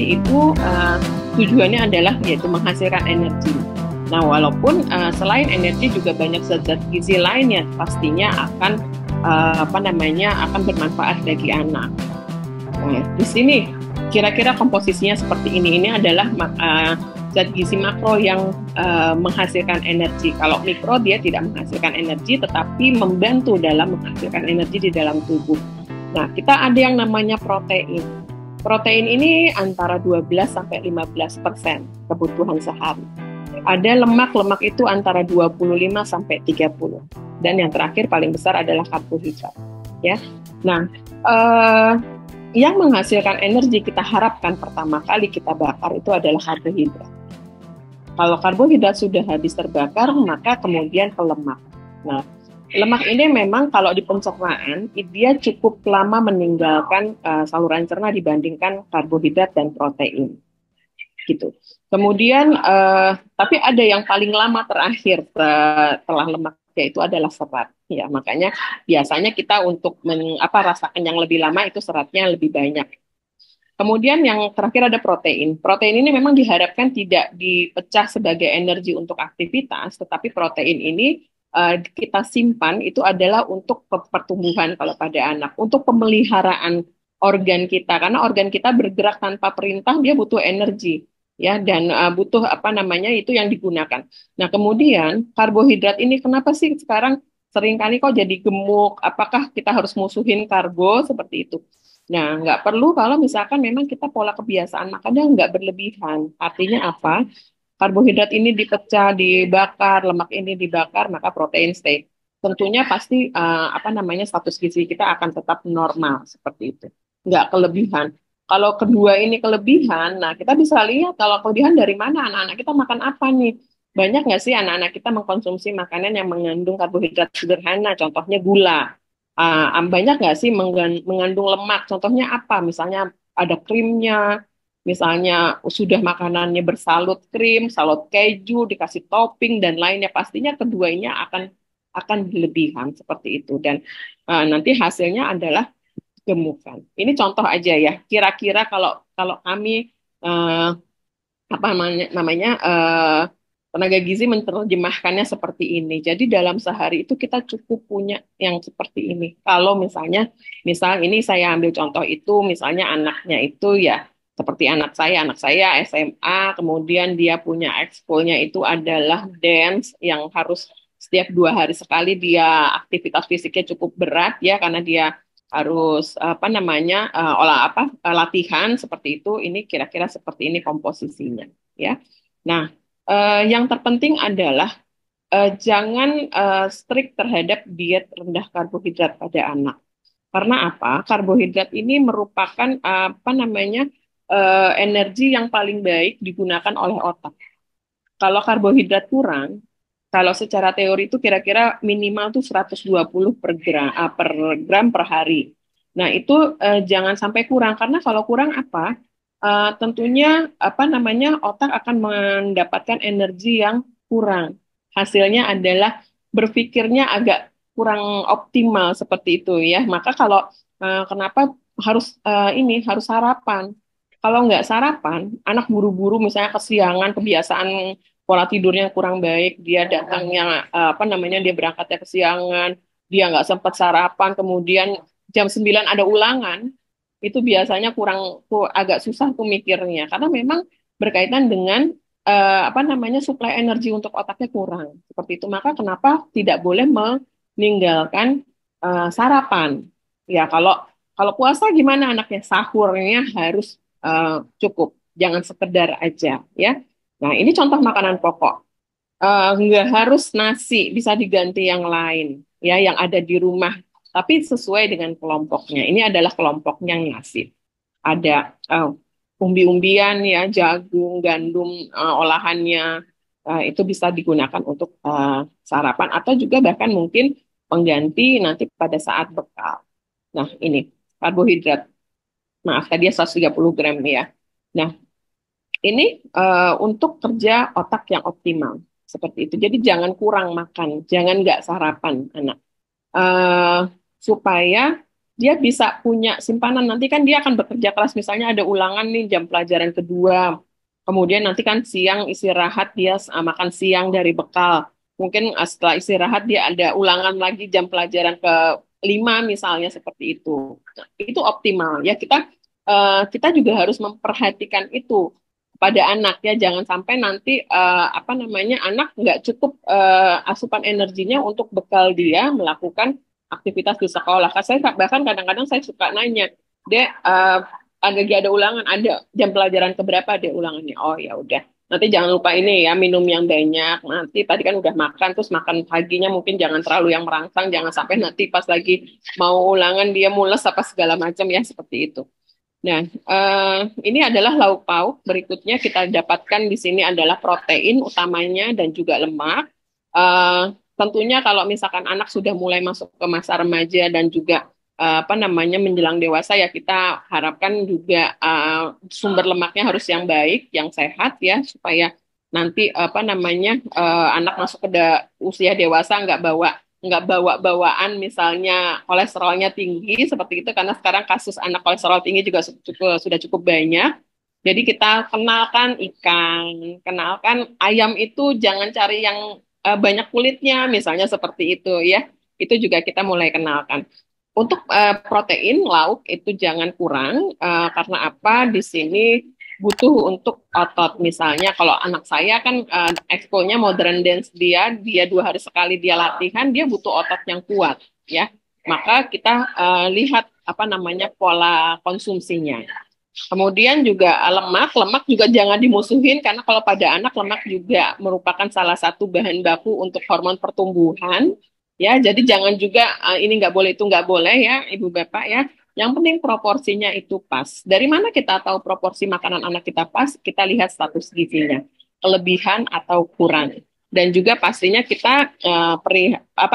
nutrisi itu tujuannya adalah yaitu menghasilkan energi. Nah, walaupun selain energi juga banyak zat-zat gizi lainnya pastinya akan akan bermanfaat bagi anak. Nah, di sini kira-kira komposisinya seperti ini. Ini adalah zat gizi makro yang menghasilkan energi. Kalau mikro dia tidak menghasilkan energi, tetapi membantu dalam menghasilkan energi di dalam tubuh. Nah, kita ada yang namanya protein. Protein ini antara 12 sampai 15% kebutuhan sehari. Ada lemak itu antara 25 sampai 30. Dan yang terakhir paling besar adalah karbohidrat. Ya. Nah, yang menghasilkan energi kita harapkan pertama kali kita bakar itu adalah karbohidrat. Kalau karbohidrat sudah habis terbakar, maka kemudian ke lemak. Nah, lemak ini memang kalau di pencernaan, dia cukup lama meninggalkan saluran cerna dibandingkan karbohidrat dan protein. Gitu. Kemudian, tapi ada yang paling lama terakhir setelah lemak, yaitu adalah serat. Ya, makanya biasanya kita untuk rasa kenyang lebih lama itu seratnya lebih banyak. Kemudian yang terakhir ada protein. Protein ini memang diharapkan tidak dipecah sebagai energi untuk aktivitas, tetapi protein ini kita simpan itu adalah untuk pertumbuhan kalau pada anak, untuk pemeliharaan organ kita, karena organ kita bergerak tanpa perintah, dia butuh energi, ya, dan butuh itu yang digunakan. Nah, kemudian karbohidrat ini kenapa sih sekarang seringkali kok jadi gemuk? Apakah kita harus musuhin karbo seperti itu? Nah, nggak perlu kalau misalkan memang kita pola kebiasaan makannya nggak berlebihan. Artinya apa? Karbohidrat ini dipecah, dibakar, lemak ini dibakar, maka protein stay. Tentunya pasti status gizi kita akan tetap normal seperti itu. Nggak kelebihan. Kalau kedua ini kelebihan, nah kita bisa lihat kalau kelebihan dari mana anak-anak kita makan apa nih. Banyak nggak sih anak-anak kita mengkonsumsi makanan yang mengandung karbohidrat sederhana, contohnya gula. Banyak nggak sih mengandung lemak? Contohnya apa? Misalnya ada krimnya, misalnya sudah makanannya bersalut krim, salut keju, dikasih topping dan lainnya. Pastinya keduanya akan berlebihan seperti itu. Dan nanti hasilnya adalah gemukan. Ini contoh aja ya. Kira-kira kalau kalau kami eh, tenaga gizi menerjemahkannya seperti ini. Jadi dalam sehari itu kita cukup punya yang seperti ini. Kalau misal ini saya ambil contoh itu, misalnya anaknya itu ya seperti anak saya SMA, kemudian dia punya ekskulnya itu adalah dance yang harus setiap 2 hari sekali dia aktivitas fisiknya cukup berat ya karena dia harus latihan seperti itu. Ini kira-kira seperti ini komposisinya ya. Nah, yang terpenting adalah jangan strict terhadap diet rendah karbohidrat pada anak. Karena apa? Karbohidrat ini merupakan energi yang paling baik digunakan oleh otak. Kalau karbohidrat kurang, kalau secara teori itu kira-kira minimal tuh 120 per gram per hari. Nah, itu jangan sampai kurang karena kalau kurang apa? Tentunya otak akan mendapatkan energi yang kurang. Hasilnya adalah berpikirnya agak kurang optimal seperti itu ya. Maka kalau kenapa harus sarapan? Kalau nggak sarapan, anak buru-buru misalnya kesiangan, kebiasaan pola tidurnya kurang baik, dia datangnya dia berangkatnya kesiangan, dia nggak sempat sarapan, kemudian jam 9 ada ulangan, itu biasanya agak susah tuh mikirnya karena memang berkaitan dengan suplai energi untuk otaknya kurang. Seperti itu. Maka kenapa tidak boleh meninggalkan sarapan? Ya, kalau kalau puasa gimana anaknya? Sahurnya harus cukup, jangan sekedar aja ya. Nah, ini contoh makanan pokok. Nggak harus nasi, bisa diganti yang lain, ya, yang ada di rumah, tapi sesuai dengan kelompoknya. Ini adalah kelompoknya nasi. Ada umbi-umbian, ya, jagung, gandum, olahannya, itu bisa digunakan untuk sarapan, atau juga bahkan mungkin pengganti nanti pada saat bekal. Nah, ini karbohidrat. Maaf, tadi 130 gram ya. Nah, ini untuk kerja otak yang optimal seperti itu. Jadi jangan kurang makan, jangan nggak sarapan anak. Eh, supaya dia bisa punya simpanan. Nanti kan dia akan bekerja keras, misalnya ada ulangan nih jam pelajaran kedua. Kemudian nanti kan siang istirahat dia makan siang dari bekal. Mungkin setelah istirahat dia ada ulangan lagi jam pelajaran ke lima misalnya seperti itu. Nah, itu optimal ya kita juga harus memperhatikan itu pada anak ya jangan sampai nanti apa namanya anak nggak cukup asupan energinya untuk bekal dia melakukan aktivitas di sekolah. Saya bahkan kadang-kadang saya suka nanya, Dek, ada ulangan, ada jam pelajaran keberapa deh ulangannya? Oh ya udah. Nanti jangan lupa ini ya minum yang banyak. Nanti tadi kan udah makan, terus makan paginya mungkin jangan terlalu yang merangsang, jangan sampai nanti pas lagi mau ulangan dia mules apa segala macam ya seperti itu. Nah, ini adalah lauk pauk. Berikutnya kita dapatkan di sini adalah protein utamanya dan juga lemak. Tentunya kalau misalkan anak sudah mulai masuk ke masa remaja dan juga apa namanya menjelang dewasa ya kita harapkan juga sumber lemaknya harus yang baik, yang sehat ya supaya nanti apa namanya anak masuk ke usia dewasa nggak bawa bawaan misalnya kolesterolnya tinggi seperti itu karena sekarang kasus anak kolesterol tinggi juga sudah cukup banyak. Jadi kita kenalkan ikan, kenalkan ayam itu jangan cari yang banyak kulitnya misalnya seperti itu ya. Itu juga kita mulai kenalkan. Untuk protein lauk itu jangan kurang karena apa di sini butuh untuk otot misalnya kalau anak saya kan ekskolnya modern dance dia 2 hari sekali dia latihan dia butuh otot yang kuat ya maka kita lihat apa namanya pola konsumsinya kemudian juga lemak juga jangan dimusuhin karena kalau pada anak lemak juga merupakan salah satu bahan baku untuk hormon pertumbuhan ya jadi jangan juga ini nggak boleh itu nggak boleh ya ibu bapak ya yang penting proporsinya itu pas. Dari mana kita tahu proporsi makanan anak kita pas? Kita lihat status gizinya, kelebihan atau kurang. Dan juga pastinya kita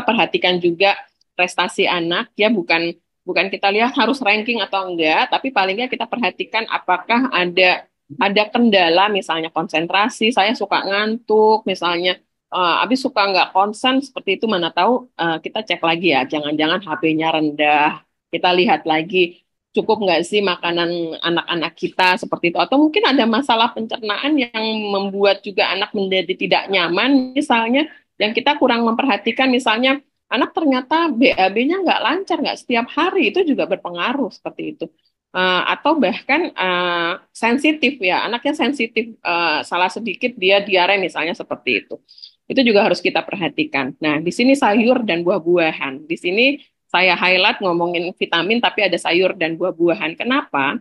perhatikan juga prestasi anak ya bukan bukan kita lihat harus ranking atau enggak, tapi paling enggak kita perhatikan apakah ada kendala misalnya konsentrasi, saya suka ngantuk misalnya habis suka nggak konsen seperti itu mana tahu kita cek lagi ya jangan-jangan HP-nya rendah kita lihat lagi cukup nggak sih makanan anak-anak kita seperti itu atau mungkin ada masalah pencernaan yang membuat juga anak menjadi tidak nyaman misalnya dan kita kurang memperhatikan misalnya anak ternyata BAB-nya nggak lancar nggak setiap hari itu juga berpengaruh seperti itu. Atau bahkan sensitif ya anaknya sensitif salah sedikit dia diare misalnya seperti itu juga harus kita perhatikan. Nah di sini sayur dan buah-buahan di sini saya highlight ngomongin vitamin tapi ada sayur dan buah-buahan. Kenapa?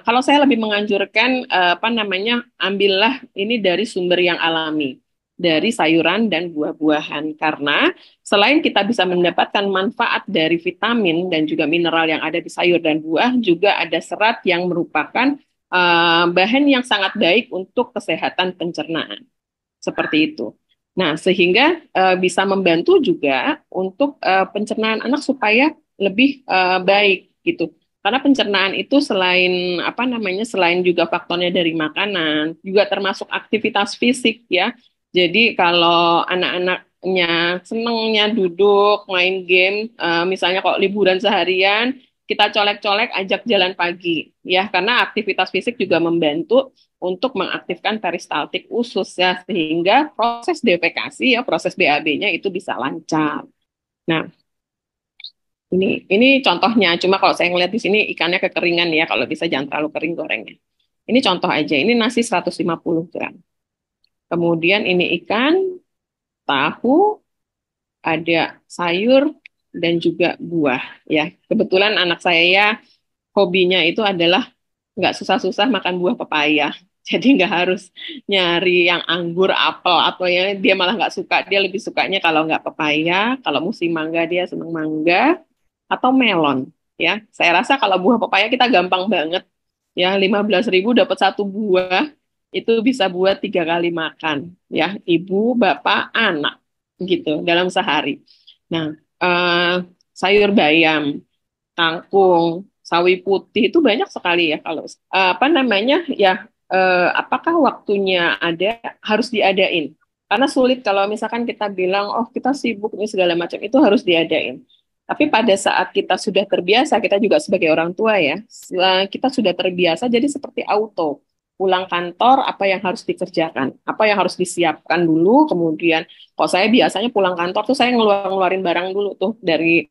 Kalau saya lebih menganjurkan apa namanya ambillah ini dari sumber yang alami, dari sayuran dan buah-buahan karena selain kita bisa mendapatkan manfaat dari vitamin dan juga mineral yang ada di sayur dan buah, juga ada serat yang merupakan bahan yang sangat baik untuk kesehatan pencernaan. Seperti itu. Nah, sehingga bisa membantu juga untuk pencernaan anak supaya lebih baik gitu. Karena pencernaan itu selain apa namanya, selain juga faktornya dari makanan, juga termasuk aktivitas fisik ya. Jadi kalau anak-anaknya senengnya duduk main game, misalnya kalau liburan seharian, kita colek-colek ajak jalan pagi ya, karena aktivitas fisik juga membantu untuk mengaktifkan peristaltik usus ya sehingga proses defekasi ya proses BAB-nya itu bisa lancar. Nah, ini contohnya. Cuma kalau saya ngeliat di sini ikannya kekeringan ya, kalau bisa jangan terlalu kering gorengnya. Ini contoh aja. Ini nasi 150 gram. Kemudian ini ikan, tahu, ada sayur dan juga buah ya. Kebetulan anak saya hobinya itu adalah nggak susah-susah makan buah pepaya. Jadi nggak harus nyari yang anggur, apel, atau ya dia malah nggak suka. Dia lebih sukanya kalau nggak pepaya, kalau musim mangga dia seneng mangga, atau melon. Ya, saya rasa kalau buah pepaya kita gampang banget. Ya, 15.000 dapat satu buah, itu bisa buat 3 kali makan. Ya, ibu, bapak, anak, gitu, dalam sehari. Nah, sayur bayam, kangkung, sawi putih itu banyak sekali ya kalau apa namanya ya apakah waktunya ada harus diadain karena sulit kalau misalkan kita bilang oh kita sibuk nih segala macam itu harus diadain Tapi pada saat kita sudah terbiasa, kita juga sebagai orang tua ya, kita sudah terbiasa jadi seperti auto. Pulang kantor, apa yang harus dikerjakan, apa yang harus disiapkan dulu, kemudian kalau saya biasanya pulang kantor tuh saya ngeluarin barang dulu tuh dari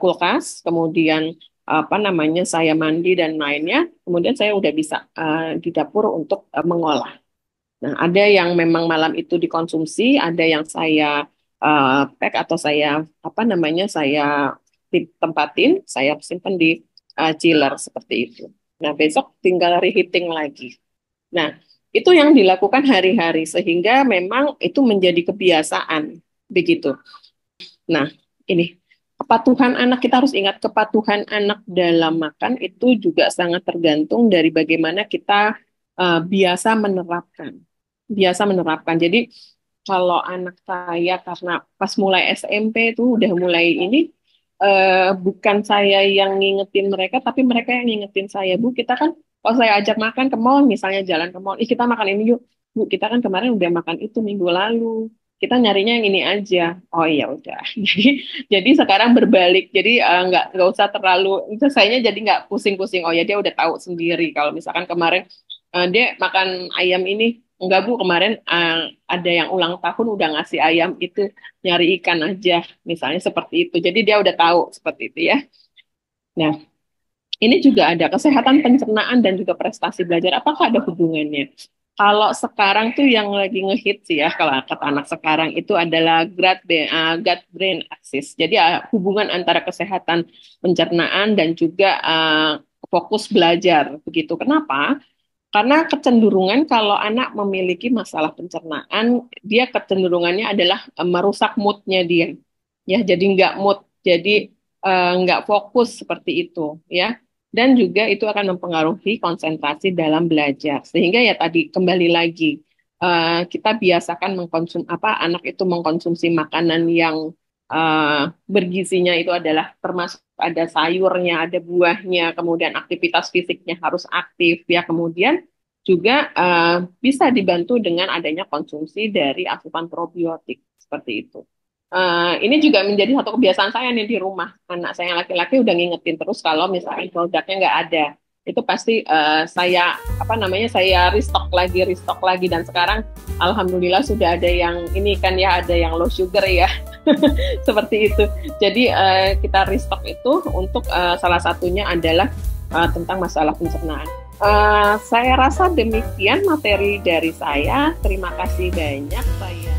kulkas, kemudian apa namanya saya mandi dan lainnya, kemudian saya udah bisa di dapur untuk mengolah. Nah, ada yang memang malam itu dikonsumsi, ada yang saya pack atau saya apa namanya saya tempatin, saya simpan di chiller seperti itu. Nah, besok tinggal reheating lagi. Nah, itu yang dilakukan hari-hari sehingga memang itu menjadi kebiasaan begitu. Nah, ini kepatuhan anak, kita harus ingat kepatuhan anak dalam makan itu juga sangat tergantung dari bagaimana kita biasa menerapkan. Biasa menerapkan. Jadi kalau anak saya karena pas mulai SMP itu udah mulai ini bukan saya yang ngingetin mereka tapi mereka yang ngingetin saya, Bu, kita kan kalau saya ajak makan ke mall misalnya jalan ke mall, ih kita makan ini yuk. Bu, kita kan kemarin udah makan itu minggu lalu. Kita nyarinya yang ini aja. Oh iya udah. Jadi sekarang berbalik. Jadi nggak usah terlalu itu sayanya jadi nggak pusing-pusing. Oh ya dia udah tahu sendiri. Kalau misalkan kemarin dia makan ayam ini enggak Bu, kemarin ada yang ulang tahun udah ngasih ayam itu nyari ikan aja, misalnya seperti itu. Jadi dia udah tahu seperti itu ya. Nah, ini juga ada kesehatan pencernaan dan juga prestasi belajar. Apakah ada hubungannya? Kalau sekarang tuh yang lagi ngehits ya, kalau kata anak sekarang itu adalah gut brain axis. Jadi hubungan antara kesehatan pencernaan dan juga fokus belajar begitu. Kenapa? Karena kecenderungan kalau anak memiliki masalah pencernaan, dia kecenderungannya adalah merusak moodnya dia. Ya, jadi nggak mood, jadi nggak fokus seperti itu, ya. Dan juga itu akan mempengaruhi konsentrasi dalam belajar. Sehingga ya tadi kembali lagi kita biasakan anak itu mengkonsumsi makanan yang bergizinya itu adalah termasuk ada sayurnya, ada buahnya, kemudian aktivitas fisiknya harus aktif ya, kemudian juga bisa dibantu dengan adanya konsumsi dari asupan probiotik seperti itu. Ini juga menjadi satu kebiasaan saya nih di rumah. Anak saya yang laki-laki udah ngingetin terus kalau misalnya produknya nggak ada, itu pasti saya apa namanya saya restock lagi dan sekarang alhamdulillah sudah ada yang ini kan ya ada yang low sugar ya seperti itu. Jadi kita restock itu untuk salah satunya adalah tentang masalah pencernaan. Saya rasa demikian materi dari saya. Terima kasih banyak saya.